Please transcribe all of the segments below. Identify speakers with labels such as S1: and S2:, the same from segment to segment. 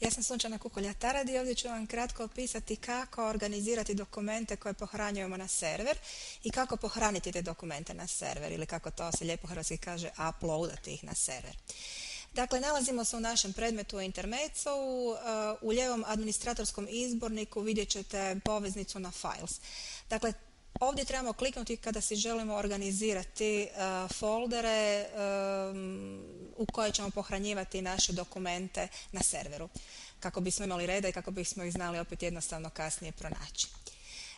S1: Ja sam Sunčana Kukolja-Tarad i ovdje ću vam kratko opisati kako organizirati dokumente koje pohranjujemo na server i kako pohraniti te dokumente na server ili kako to se lijepo hrvatski kaže uploadati ih na server. Dakle, nalazimo se u našem predmetu Intermezzo-u. U lijevom administratorskom izborniku vidjet ćete poveznicu na Files. Dakle, ovdje trebamo kliknuti kada si želimo organizirati foldere u koje ćemo pohranjivati naše dokumente na serveru, kako bismo imali reda i kako bismo ih znali opet jednostavno kasnije pronaći.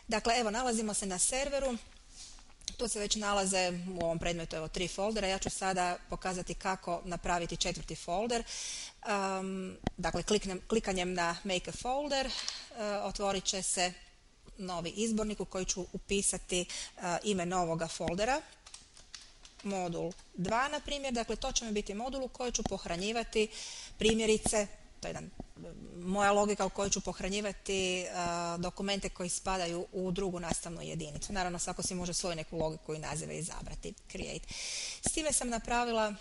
S1: Dakle, evo, nalazimo se na serveru. Tu se već nalaze u ovom predmetu 3 foldera. Ja ću sada pokazati kako napraviti 4. folder. Dakle, klikanjem na Make a folder otvorit će se novi izbornik u koji ću upisati ime novoga foldera. Modul 2, na primjer. Dakle, to će mi biti modul u koji ću pohranjivati primjerice, to je moja logika u kojoj ću pohranjivati dokumente koji spadaju u drugu nastavnu jedinicu. Naravno, svako si može svoju neku logiku i nazive izabrati. Create. S time sam napravila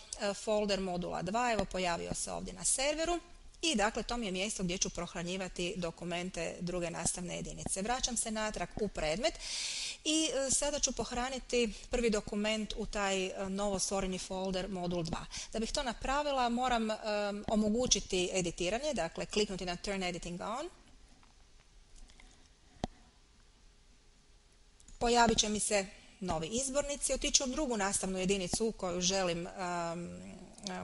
S1: folder modula 2, evo pojavio se ovdje na serveru. I dakle, to mi je mjesto gdje ću pohranjivati dokumente druge nastavne jedinice. Vraćam se natrag u predmet i sada ću pohraniti prvi dokument u taj novo stvoreni folder modul 2. Da bih to napravila moram omogućiti editiranje, dakle kliknuti na Turn Editing On. Pojavit će mi se novi izbornici, otići u drugu nastavnu jedinicu u koju želim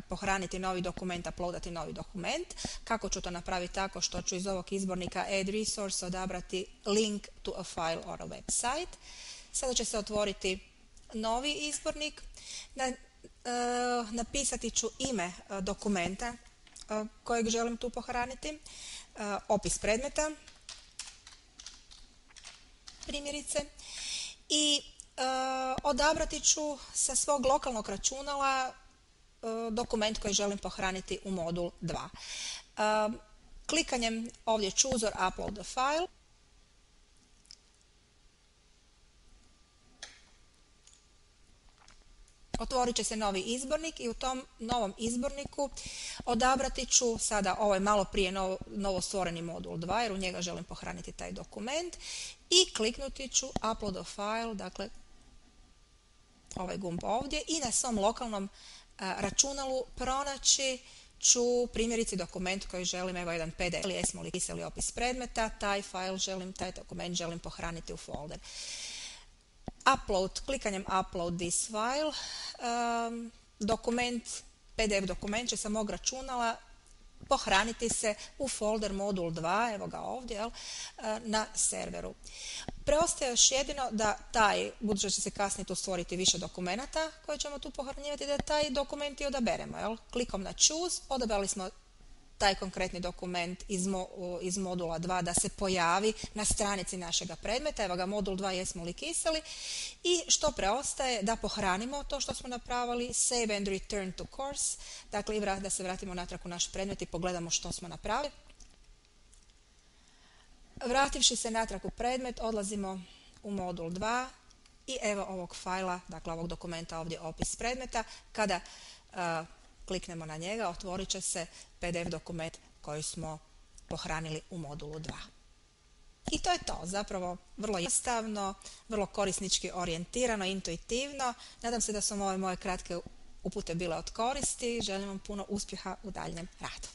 S1: pohraniti novi dokument, uploadati novi dokument. Kako ću to napraviti? Tako što ću iz ovog izbornika Add Resource odabrati Link to a file or a website. Sada će se otvoriti novi izbornik. Napisati ću ime dokumenta kojeg želim tu pohraniti, opis predmeta, primjerice, i odabrati ću sa svog lokalnog računala dokument koji želim pohraniti u modul 2. Klikanjem ovdje Choose or Upload the file otvorit će se novi izbornik i u tom novom izborniku odabrati ću sada ovaj malo prije novo stvoreni modul 2 jer u njega želim pohraniti taj dokument i kliknuti ću Upload a file, dakle ovaj gumb ovdje, i na svom lokalnom računalu pronaći ću primjerice dokument koji želim, evo jedan PDF, ili jesmo li pisali opis predmeta, taj dokument želim pohraniti u folder. Klikanjem Upload this file, PDF dokument će sa mog računala pohraniti se u folder modul 2, evo ga ovdje, na serveru. Preostaje još jedino da budući da će se kasnije tu stvoriti više dokumenata koje ćemo tu pohranjivati, da taj dokument i odaberemo. Klikom na Choose odabrali smo taj konkretni dokument iz modula 2 da se pojavi na stranici našega predmeta. Evo ga, modul 2 jesmo li kisali. I što preostaje? Da pohranimo to što smo napravili, Save and Return to Course. Dakle, da se vratimo natrag u naš predmet i pogledamo što smo napravili. Vrativši se natrag u predmet, odlazimo u modul 2 i evo ovog fajla, dakle ovog dokumenta ovdje opis predmeta. Kada kliknemo na njega, otvorit će se PDF dokument koji smo pohranili u modulu 2. I to je to, zapravo vrlo jednostavno, vrlo korisnički orijentirano, intuitivno. Nadam se da su ove moje kratke upute bile od koristi. Želim vam puno uspjeha u daljnjem radu.